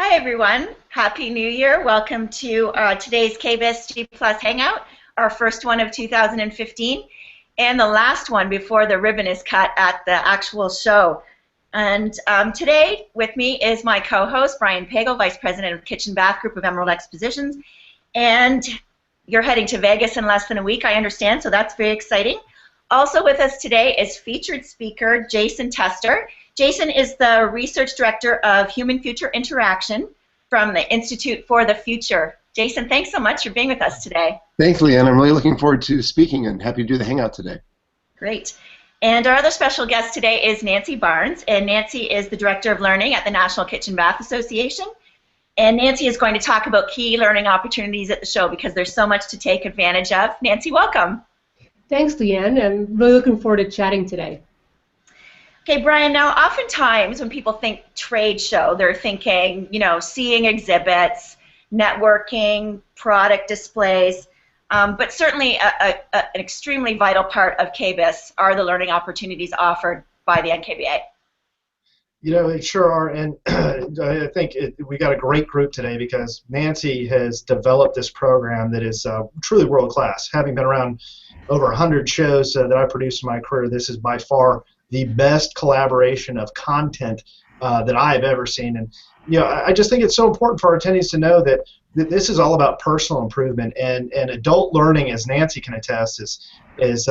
Hi everyone, Happy New Year. Welcome to today's KBIS G Plus Hangout, our first one of 2015, and the last one before the ribbon is cut at the actual show. And today with me is my co-host, Brian Pagel, Vice President of Kitchen Bath Group of Emerald Expositions, and you're heading to Vegas in less than a week, I understand, so that's very exciting. Also with us today is featured speaker Jason Tester. Jason is the Research Director of Human Future Interaction from the Institute for the Future. Jason, thanks so much for being with us today. Thanks, Leanne. I'm really looking forward to speaking and happy to do the Hangout today. Great. And our other special guest today is Nancy Barnes, and Nancy is the Director of Learning at the National Kitchen Bath Association. And Nancy is going to talk about key learning opportunities at the show because there's so much to take advantage of. Nancy, welcome. Thanks, Leanne. I'm really looking forward to chatting today. Okay, Brian, now oftentimes when people think trade show, they're thinking, seeing exhibits, networking, product displays, but certainly an extremely vital part of KBIS are the learning opportunities offered by the NKBA. It sure are, and I think we got a great group today because Nancy has developed this program that is truly world-class. Having been around over 100 shows that I produced in my career, this is by far the best collaboration of content that I've ever seen. And I just think it's so important for our attendees to know that this is all about personal improvement, and adult learning, as Nancy can attest, is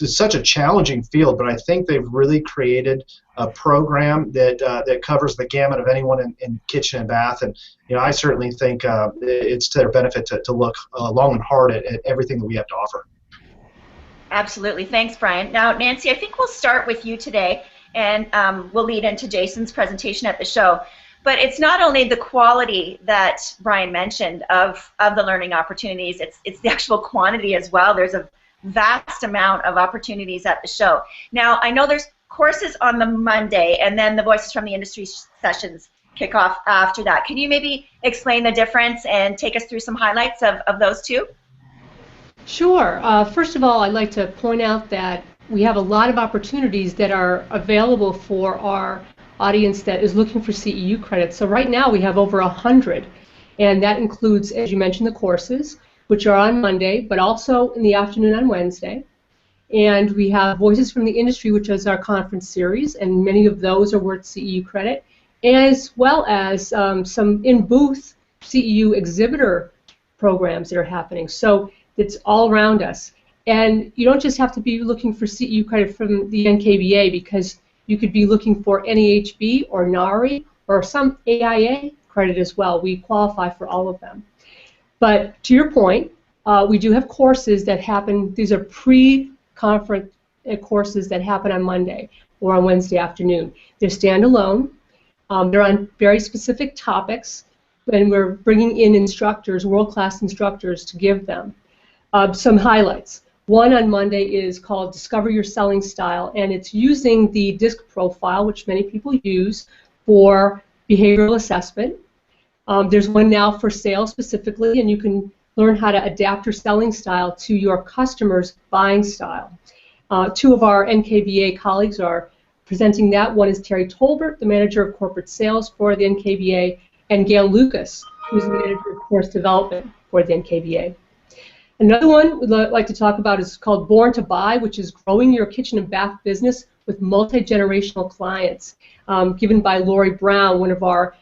such a challenging field. But I think they've really created a program that covers the gamut of anyone in kitchen and bath. And I certainly think it's to their benefit to look long and hard at everything that we have to offer. Absolutely. Thanks, Brian. Now, Nancy, I think we'll start with you today, and we'll lead into Jason's presentation at the show. But it's not only the quality that Brian mentioned of the learning opportunities, it's the actual quantity as well. There's a vast amount of opportunities at the show. Now, I know there's courses on the Monday, and then the Voices from the Industry sessions kick off after that. Can you maybe explain the difference and take us through some highlights of those two? Sure. First of all, I'd like to point out that we have a lot of opportunities that are available for our audience that is looking for CEU credits. So right now we have over 100, and that includes, as you mentioned, the courses, which are on Monday, but also in the afternoon on Wednesday. And we have Voices from the Industry, which is our conference series, and many of those are worth CEU credit, as well as some in-booth CEU exhibitor programs that are happening. So it's all around us. And you don't just have to be looking for CEU credit from the NKBA, because you could be looking for NAHB or NARI or some AIA credit as well. We qualify for all of them. But to your point, we do have courses that happen. These are pre-conference courses that happen on Monday or on Wednesday afternoon. They're standalone. They're on very specific topics, and we're bringing in instructors, world-class instructors, to give them. Some highlights. One on Monday is called Discover Your Selling Style, and it's using the DISC profile, which many people use for behavioral assessment. There's one now for sales specifically, and you can learn how to adapt your selling style to your customer's buying style. Two of our NKBA colleagues are presenting that. One is Terry Tolbert, the Manager of Corporate Sales for the NKBA, and Gail Lucas, who's the Manager of Course Development for the NKBA. Another one we'd like to talk about is called Born to Buy, which is growing your kitchen and bath business with multi-generational clients, given by Lori Brown, one of our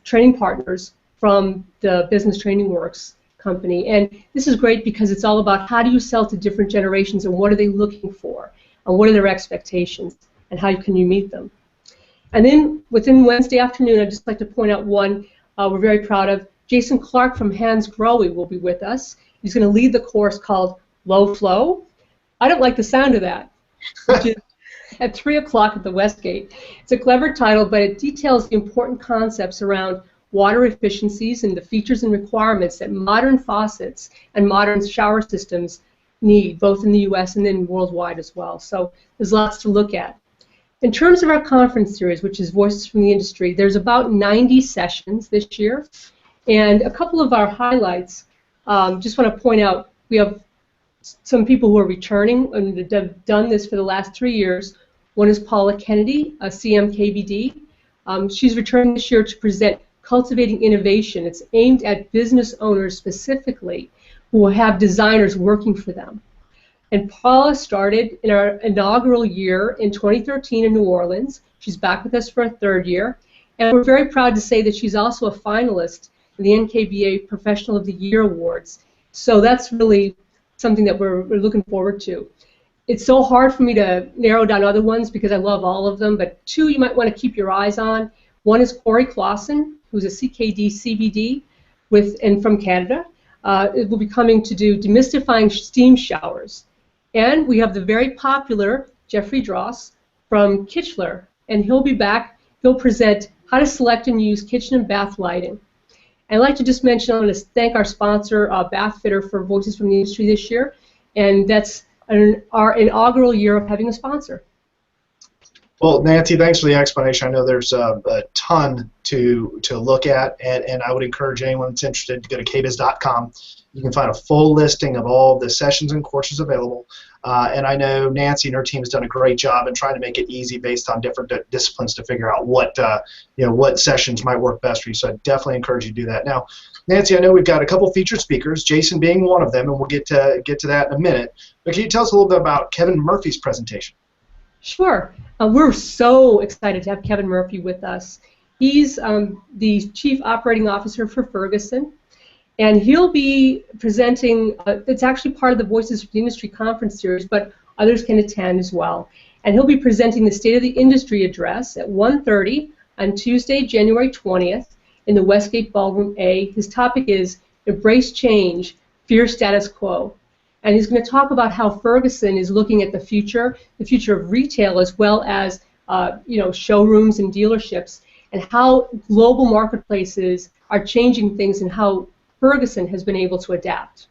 training partners from the Business Training Works company. And this is great because it's all about how do you sell to different generations and what are they looking for, and what are their expectations, and how can you meet them. And then within Wednesday afternoon, I'd just like to point out one we're very proud of. Jason Clark from Hans Grohe will be with us. He's going to lead the course called Low Flow. I don't like the sound of that, which is at 3 o'clock at the Westgate. It's a clever title, but it details the important concepts around water efficiencies and the features and requirements that modern faucets and modern shower systems need, both in the U.S. and then worldwide as well. So there's lots to look at. In terms of our conference series, which is Voices from the Industry, there's about 90 sessions this year. And a couple of our highlights, just want to point out, we have some people who are returning and have done this for the last 3 years. One is Paula Kennedy, a CMKBD. She's returning this year to present Cultivating Innovation. It's aimed at business owners specifically who have designers working for them. And Paula started in our inaugural year in 2013 in New Orleans. She's back with us for a third year. And we're very proud to say that she's also a finalist in the NKBA Professional of the Year Awards. So that's really something that we're looking forward to. It's so hard for me to narrow down other ones because I love all of them, but two you might want to keep your eyes on. One is Corey Clausen, who's a CKD CBD and from Canada. It will be coming to do demystifying steam showers. And we have the very popular Jeffrey Dross from Kitchler, and he'll be back. He'll present how to select and use kitchen and bath lighting. I'd like to just mention, I want to thank our sponsor, Bath Fitter, for Voices from the Industry this year, and that's our inaugural year of having a sponsor. Well, Nancy, thanks for the explanation. I know there's a ton to look at, and I would encourage anyone that's interested to go to kbis.com. You can find a full listing of all the sessions and courses available. And I know Nancy and her team has done a great job in trying to make it easy based on different disciplines to figure out what what sessions might work best for you. So I definitely encourage you to do that. Now, Nancy, I know we've got a couple featured speakers, Jason being one of them, and we'll get to that in a minute. But can you tell us a little bit about Kevin Murphy's presentation? Sure. We're so excited to have Kevin Murphy with us. He's the Chief Operating Officer for Ferguson, and he'll be presenting, it's actually part of the Voices of the Industry conference series, but others can attend as well. And he'll be presenting the State of the Industry address at 1:30 on Tuesday, January 20th in the Westgate Ballroom A. His topic is Embrace Change, Fear Status Quo. And he's going to talk about how Ferguson is looking at the future of retail, as well as showrooms and dealerships, and how global marketplaces are changing things and how Ferguson has been able to adapt.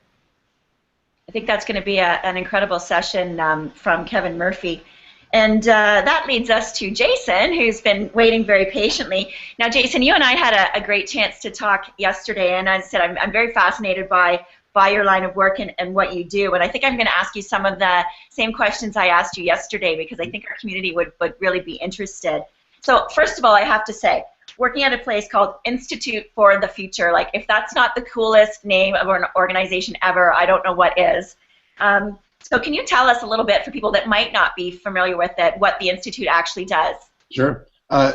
I think that's going to be an incredible session from Kevin Murphy. And that leads us to Jason, who's been waiting very patiently. Now, Jason, you and I had a great chance to talk yesterday, and as I said, I'm very fascinated by your line of work and what you do. And I think I'm going to ask you some of the same questions I asked you yesterday because I think our community would really be interested. So first of all, I have to say, working at a place called Institute for the Future, like if that's not the coolest name of an organization ever, I don't know what is. So can you tell us a little bit, for people that might not be familiar with it, what the Institute actually does? Sure.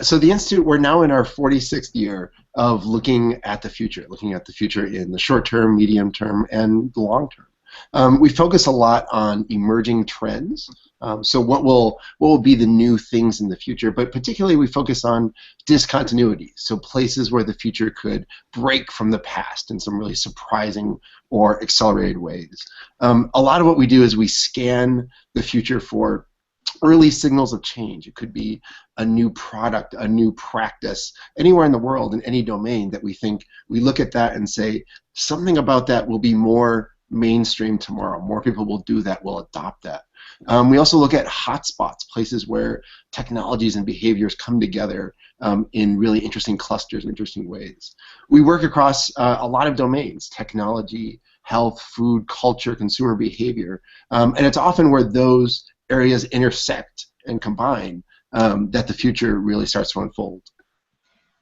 So the Institute, we're now in our 46th year of looking at the future in the short term, medium term, and the long term. We focus a lot on emerging trends. So what will be the new things in the future, but particularly we focus on discontinuity, so places where the future could break from the past in some really surprising or accelerated ways. A lot of what we do is we scan the future for early signals of change. It could be a new product, a new practice, anywhere in the world, in any domain that we look at that and say, something about that will be more mainstream tomorrow. More people will do that, will adopt that. We also look at hotspots, places where technologies and behaviors come together in really interesting clusters and interesting ways. We work across a lot of domains: technology, health, food, culture, consumer behavior, and it's often where those areas intersect and combine that the future really starts to unfold.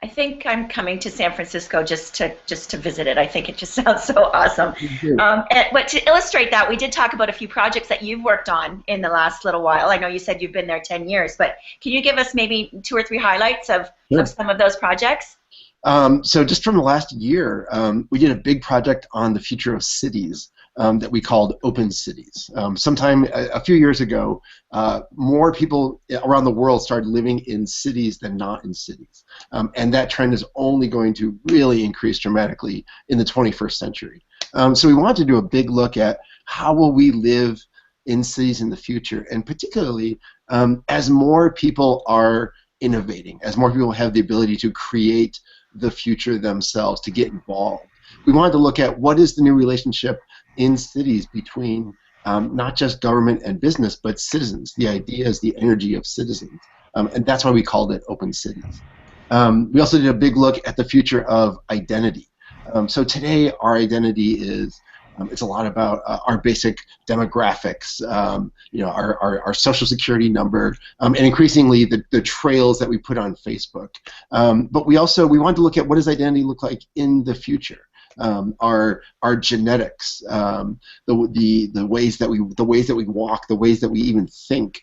I think I'm coming to San Francisco just to visit it. I think it just sounds so awesome. But to illustrate that, we did talk about a few projects that you've worked on in the last little while. I know you said you've been there 10 years, but can you give us maybe 2 or 3 highlights of some of those projects? So just from the last year, we did a big project on the future of cities that we called Open Cities. Sometime a few years ago, more people around the world started living in cities than not in cities. And that trend is only going to really increase dramatically in the 21st century. So we wanted to do a big look at how will we live in cities in the future, and particularly as more people are innovating, as more people have the ability to create the future themselves, to get involved. We wanted to look at what is the new relationship in cities between not just government and business, but citizens. The idea is the energy of citizens, and that's why we called it Open Cities. We also did a big look at the future of identity. So today our identity is It's a lot about our basic demographics, our social security number, and increasingly the trails that we put on Facebook. But we want to look at what does identity look like in the future. Our genetics, the ways that we walk, the ways that we even think,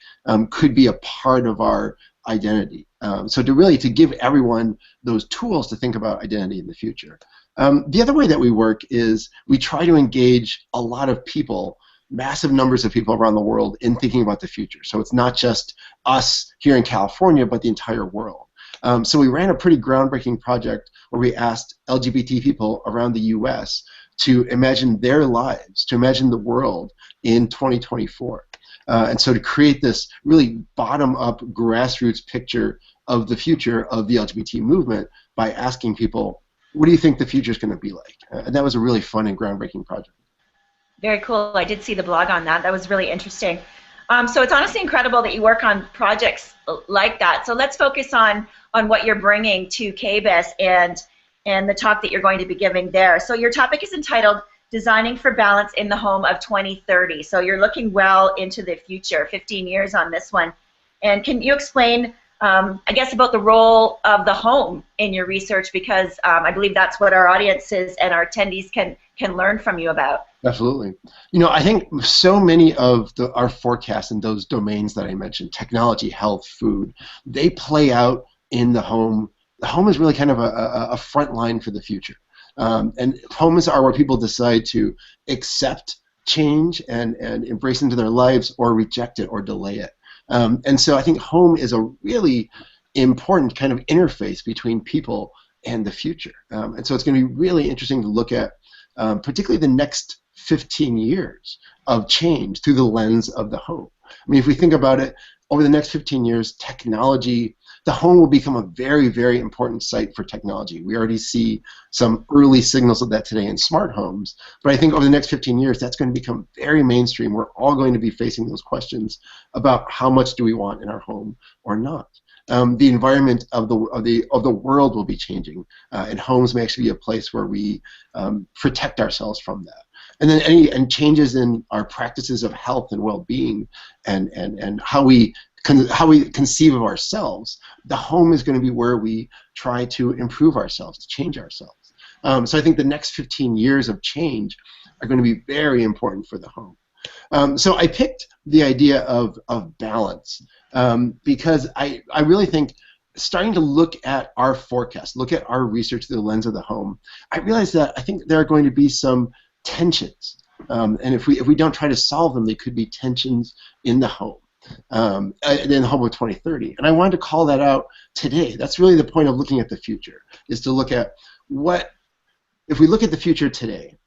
could be a part of our identity. So to give everyone those tools to think about identity in the future. The other way that we work is we try to engage a lot of people, massive numbers of people around the world, in thinking about the future. So it's not just us here in California, but the entire world. So we ran a pretty groundbreaking project where we asked LGBT people around the U.S. to imagine their lives, to imagine the world in 2024. And so to create this really bottom-up, grassroots picture of the future of the LGBT movement by asking people, what do you think the future is going to be like? And that was a really fun and groundbreaking project. Very cool. I did see the blog on that. That was really interesting. So it's honestly incredible that you work on projects like that. So let's focus on what you're bringing to KBIS and the talk that you're going to be giving there. So your topic is entitled Designing for Balance in the Home of 2030. So you're looking well into the future, 15 years on this one. And can you explain, I guess, about the role of the home in your research? Because I believe that's what our audiences and our attendees can learn from you about. Absolutely. I think so many of our forecasts in those domains that I mentioned, technology, health, food, they play out in the home. The home is really kind of a front line for the future. And homes are where people decide to accept change and embrace into their lives, or reject it or delay it. And so I think home is a really important kind of interface between people and the future. And so it's going to be really interesting to look at, particularly the next 15 years of change through the lens of the home. I mean, if we think about it, over the next 15 years, technology, the home will become a very, very important site for technology. We already see some early signals of that today in smart homes, but I think over the next 15 years, that's going to become very mainstream. We're all going to be facing those questions about how much do we want in our home or not. The environment of the world will be changing, and homes may actually be a place where we protect ourselves from that. And then changes in our practices of health and well-being, and how we conceive of ourselves. The home is going to be where we try to improve ourselves, to change ourselves. So I think the next 15 years of change are going to be very important for the home. So I picked the idea of balance because I really think, starting to look at our forecast, look at our research through the lens of the home, I realized that I think there are going to be some tensions, and if we don't try to solve them, they could be tensions in the home, in the home of 2030. And I wanted to call that out today. That's really the point of looking at the future, is to look at if we look at the future today,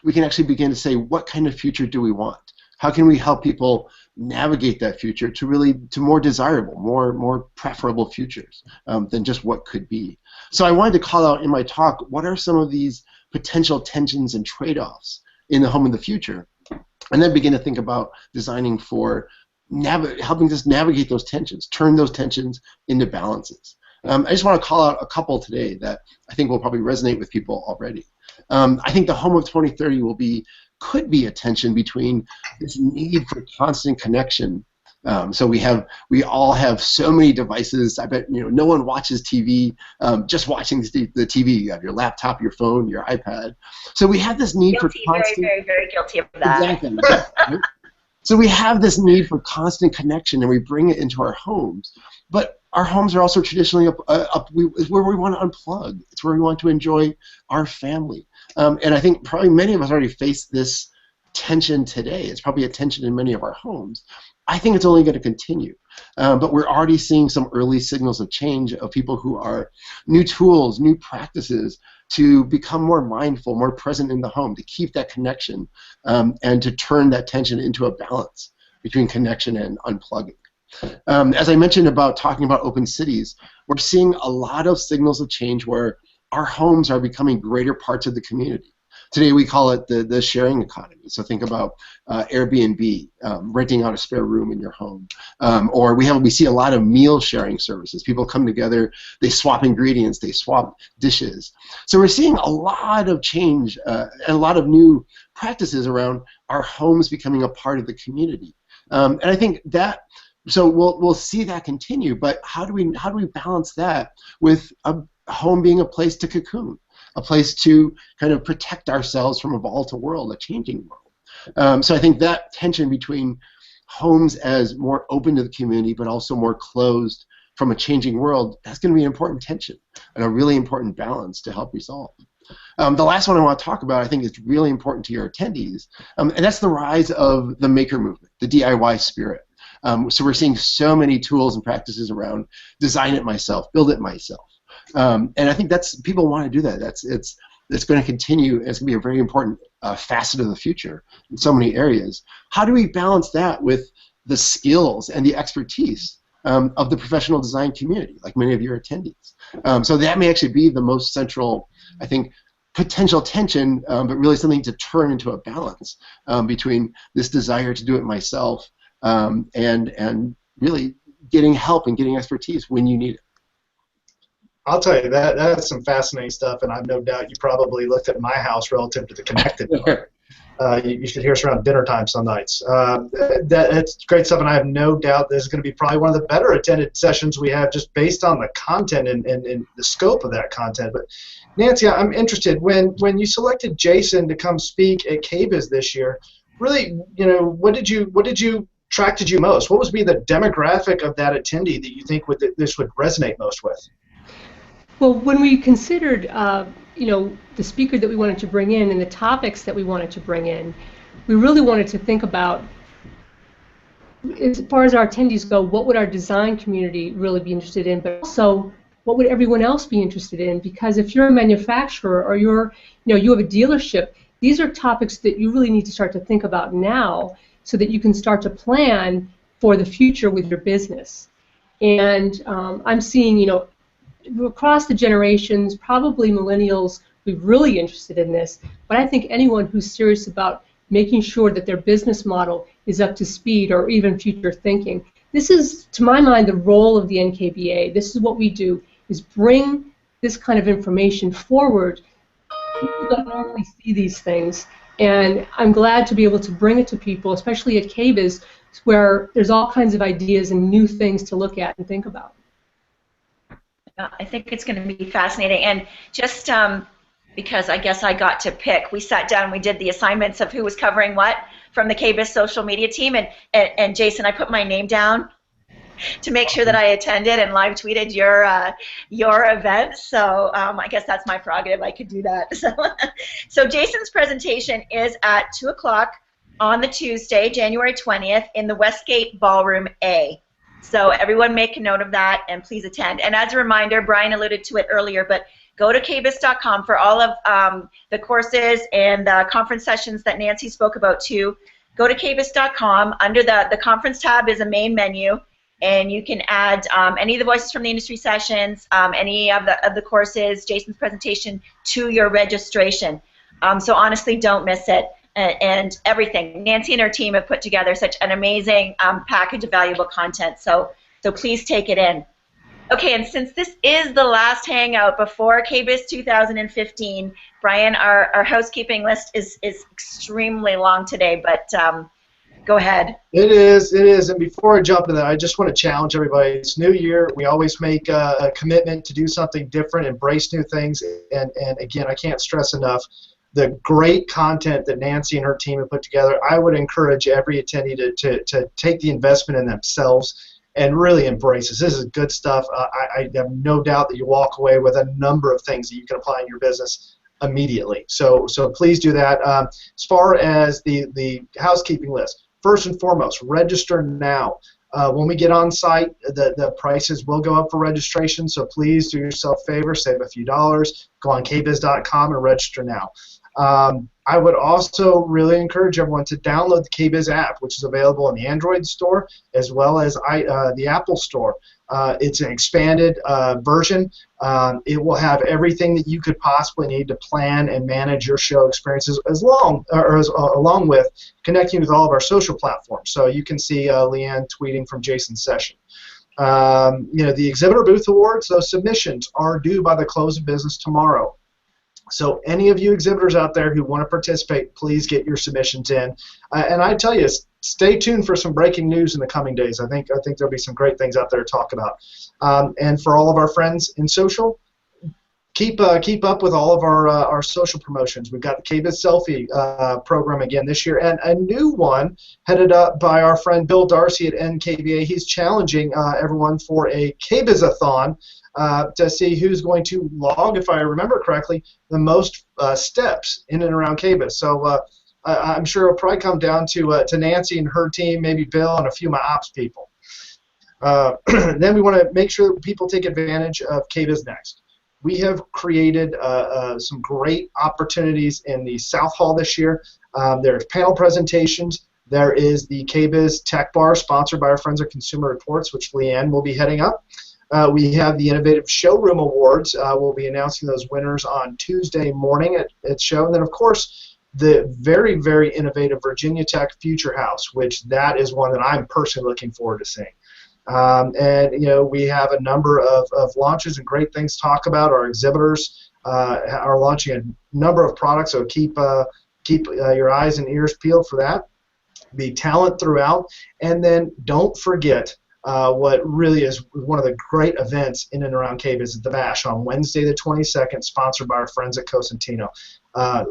we can actually begin to say, what kind of future do we want? How can we help people navigate that future to more desirable, more preferable futures than just what could be? So I wanted to call out in my talk, what are some of these potential tensions and trade-offs in the home of the future, and then begin to think about designing for helping us navigate those tensions, turn those tensions into balances. I just want to call out a couple today that I think will probably resonate with people already. I think the home of 2030 could be a tension between this need for constant connection. So we all have so many devices. I bet no one watches TV just watching the TV. You have your laptop, your phone, your iPad. So we have this need for constant. Very, very, very guilty of that. Exactly. So we have this need for constant connection, and we bring it into our homes. But our homes are also traditionally it's where we want to unplug. It's where we want to enjoy our family. And I think probably many of us already face this tension today. It's probably a tension in many of our homes. I think it's only going to continue. But we're already seeing some early signals of change, of people who are new tools, new practices to become more mindful, more present in the home, to keep that connection, and to turn that tension into a balance between connection and unplugging. As I mentioned about talking about open cities, we're seeing a lot of signals of change where our homes are becoming greater parts of the community. Today we call it the sharing economy. So think about Airbnb, renting out a spare room in your home, or we see a lot of meal sharing services. People come together, they swap ingredients, they swap dishes. So we're seeing a lot of change and a lot of new practices around our homes becoming a part of the community. And I think that, so we'll see that continue, but how do we balance that with a home being a place to cocoon, a place to kind of protect ourselves from a volatile world, a changing world? So I think that tension between homes as more open to the community but also more closed from a changing world, that's going to be an important tension and a really important balance to help resolve. The last one I want to talk about, I think is really important to your attendees, and that's the rise of the maker movement, the DIY spirit. So we're seeing so many tools and practices around design it myself, build it myself. And I think people want to do that. It's going to continue. It's going to be a very important facet of the future in so many areas. How do we balance that with the skills and the expertise of the professional design community, like many of your attendees? So that may actually be the most central, I think, potential tension, but really something to turn into a balance between this desire to do it myself and really getting help and getting expertise when you need it. I'll tell you, that's some fascinating stuff, and I've no doubt you probably looked at my house relative to the connected part. You should hear us around dinner time some nights. That's great stuff, and I have no doubt this is going to be probably one of the better attended sessions we have just based on the content and the scope of that content. But Nancy, I'm interested, when you selected Jason to come speak at KBIS this year, really, what attracted you most? What was the demographic of that attendee that you think this would resonate most with? Well, when we considered, the speaker that we wanted to bring in and the topics that we wanted to bring in, we really wanted to think about, as far as our attendees go, what would our design community really be interested in, but also what would everyone else be interested in? Because if you're a manufacturer or you have a dealership, these are topics that you really need to start to think about now so that you can start to plan for the future with your business. And I'm seeing, across the generations, probably millennials will be really interested in this, but I think anyone who's serious about making sure that their business model is up to speed or even future thinking. This is, to my mind, the role of the NKBA. This is what we do, is bring this kind of information forward. People don't normally see these things, and I'm glad to be able to bring it to people, especially at KBIS, where there's all kinds of ideas and new things to look at and think about. I think it's going to be fascinating, and just because I guess I got to pick, we sat down, we did the assignments of who was covering what from the KBIS social media team, and Jason, I put my name down to make sure that I attended and live tweeted your event. So I guess that's my prerogative. I could do that. So Jason's presentation is at 2 o'clock on the Tuesday, January 20th, in the Westgate Ballroom A. So everyone make a note of that and please attend. And as a reminder, Brian alluded to it earlier, but go to kbis.com for all of the courses and the conference sessions that Nancy spoke about too. Go to kbis.com. Under the conference tab is a main menu, and you can add any of the voices from the industry sessions, any of the courses, Jason's presentation to your registration. So honestly, don't miss it. And everything. Nancy and her team have put together such an amazing package of valuable content, so please take it in. Okay, and since this is the last hangout before KBIS 2015, Brian, our housekeeping list is extremely long today, but go ahead. It is, and before I jump into that, I just want to challenge everybody. It's New Year. We always make a commitment to do something different, embrace new things, and again, I can't stress enough the great content that Nancy and her team have put together. I would encourage every attendee to take the investment in themselves and really embrace this. This is good stuff. I have no doubt that you walk away with a number of things that you can apply in your business immediately. So please do that. As far as the housekeeping list, first and foremost, register now. When we get on site, the prices will go up for registration, so please do yourself a favor, save a few dollars, go on kbis.com and register now. I would also really encourage everyone to download the KBIS app, which is available in the Android store as well as the Apple store. It's an expanded version. It will have everything that you could possibly need to plan and manage your show experiences, along with connecting with all of our social platforms. So you can see Leanne tweeting from Jason's session. The exhibitor booth awards, those submissions are due by the close of business tomorrow. So any of you exhibitors out there who want to participate, please get your submissions in. And I tell you, stay tuned for some breaking news in the coming days. I think there'll be some great things out there to talk about. And for all of our friends in social, keep up with all of our social promotions. We've got the KBIS Selfie program again this year, and a new one headed up by our friend Bill Darcy at NKBA. He's challenging everyone for a KBIS-a-thon to see who's going to log, if I remember correctly, the most steps in and around KBIS. So I'm sure it'll probably come down to Nancy and her team, maybe Bill and a few of my ops people. Then we want to make sure that people take advantage of KBIS Next. We have created some great opportunities in the South Hall this year. There's panel presentations. There is the KBIS Tech Bar, sponsored by our friends at Consumer Reports, which Leanne will be heading up. We have the Innovative Showroom Awards. We'll be announcing those winners on Tuesday morning at show. And then, of course, the very, very innovative Virginia Tech Future House, which that is one that I'm personally looking forward to seeing. And we have a number of launches and great things to talk about. Our exhibitors are launching a number of products, so keep your eyes and ears peeled for that. Be talent throughout, and then don't forget what really is one of the great events in and around KBIS at the Bash on Wednesday the 22nd, sponsored by our friends at Cosentino.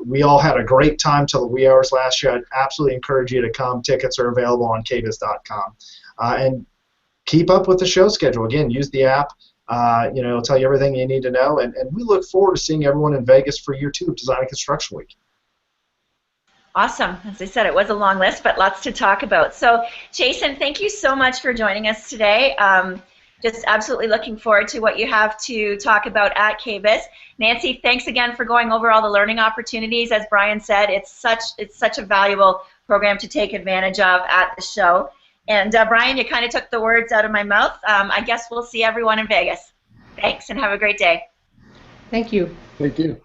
We all had a great time till the wee hours last year. I'd absolutely encourage you to come. Tickets are available on KBIS.com. And keep up with the show schedule. Again, use the app. It'll tell you everything you need to know. And we look forward to seeing everyone in Vegas for year 2 of Design and Construction Week. Awesome. As I said, it was a long list, but lots to talk about. So, Jason, thank you so much for joining us today. Just absolutely looking forward to what you have to talk about at KBIS. Nancy, thanks again for going over all the learning opportunities. As Brian said, it's such a valuable program to take advantage of at the show. And Brian, you kind of took the words out of my mouth. I guess we'll see everyone in Vegas. Thanks, and have a great day. Thank you. Thank you.